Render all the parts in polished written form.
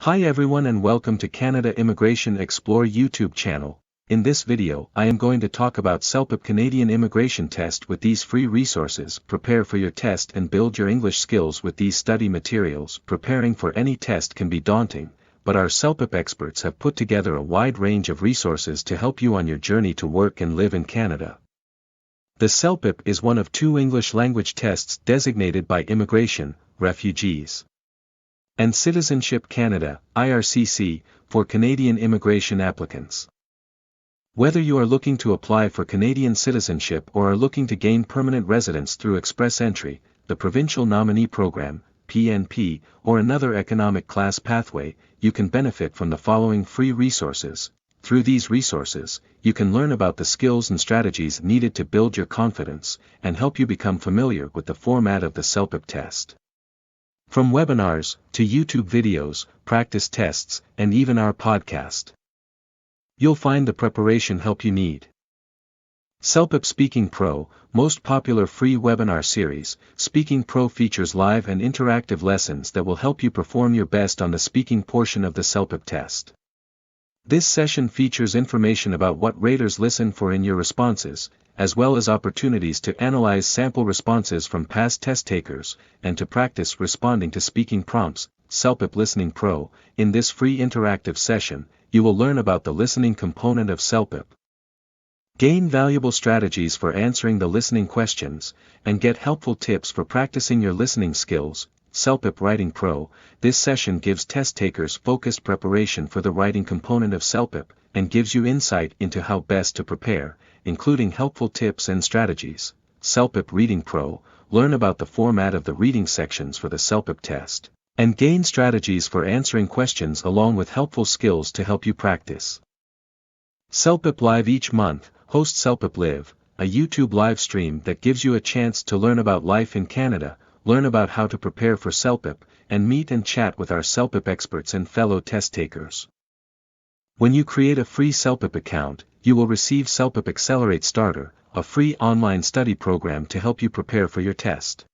Hi everyone and welcome to Canada Immigration Explore YouTube channel. In this video I am going to talk about CELPIP Canadian immigration test with these free resources. Prepare for your test and build your English skills with these study materials. Preparing for any test can be daunting, but our CELPIP experts have put together a wide range of resources to help you on your journey to work and live in Canada. The CELPIP is one of two English language tests designated by Immigration, Refugees, and Citizenship Canada, IRCC, for Canadian immigration applicants. Whether you are looking to apply for Canadian citizenship or are looking to gain permanent residence through express entry, the Provincial Nominee Program, PNP, or another economic class pathway, you can benefit from the following free resources. Through these resources, you can learn about the skills and strategies needed to build your confidence and help you become familiar with the format of the CELPIP test. From webinars, to YouTube videos, practice tests, and even our podcast, you'll find the preparation help you need. CELPIP Speaking Pro, most popular free webinar series. Speaking Pro features live and interactive lessons that will help you perform your best on the speaking portion of the CELPIP test. This session features information about what raters listen for in your responses, as well as opportunities to analyze sample responses from past test takers, and to practice responding to speaking prompts. CELPIP Listening Pro. In this free interactive session, you will learn about the listening component of CELPIP, gain valuable strategies for answering the listening questions, and get helpful tips for practicing your listening skills. CELPIP Writing Pro. This session gives test takers focused preparation for the writing component of CELPIP, and gives you insight into how best to prepare, including helpful tips and strategies. CELPIP Reading Pro. Learn about the format of the reading sections for the CELPIP test, and gain strategies for answering questions along with helpful skills to help you practice. CELPIP Live. Each month, host CELPIP Live, a YouTube live stream that gives you a chance to learn about life in Canada, learn about how to prepare for CELPIP, and meet and chat with our CELPIP experts and fellow test takers. When you create a free CELPIP account, you will receive CELPIP Accelerate Starter, a free online study program to help you prepare for your test.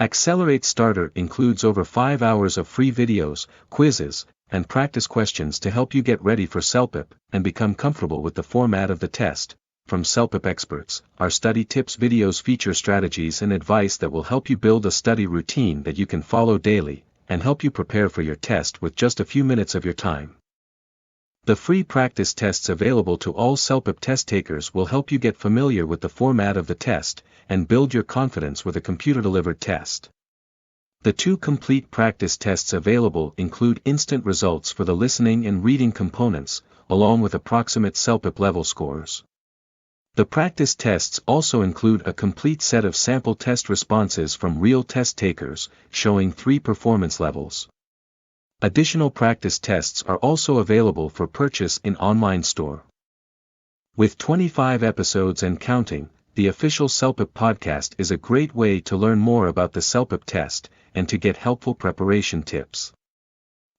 Accelerate Starter includes over 5 hours of free videos, quizzes, and practice questions to help you get ready for CELPIP and become comfortable with the format of the test. From CELPIP experts, our study tips videos feature strategies and advice that will help you build a study routine that you can follow daily, and help you prepare for your test with just a few minutes of your time. The free practice tests available to all CELPIP test takers will help you get familiar with the format of the test, and build your confidence with a computer-delivered test. The two complete practice tests available include instant results for the listening and reading components, along with approximate CELPIP level scores. The practice tests also include a complete set of sample test responses from real test takers, showing 3 performance levels. Additional practice tests are also available for purchase in online store. With 25 episodes and counting, the official CELPIP podcast is a great way to learn more about the CELPIP test, and to get helpful preparation tips.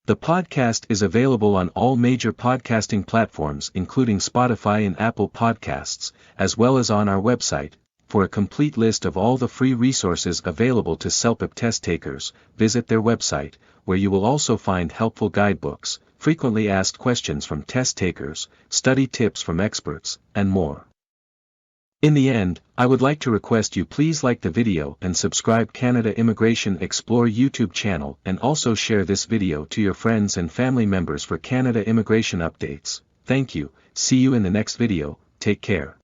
The podcast is available on all major podcasting platforms including Spotify and Apple Podcasts, as well as on our website. For a complete list of all the free resources available to CELPIP test takers, visit their website, where you will also find helpful guidebooks, frequently asked questions from test takers, study tips from experts, and more. In the end, I would like to request you please like the video and subscribe Canada Immigration Explore YouTube channel, and also share this video to your friends and family members for Canada immigration updates. Thank you. See you in the next video. Take care.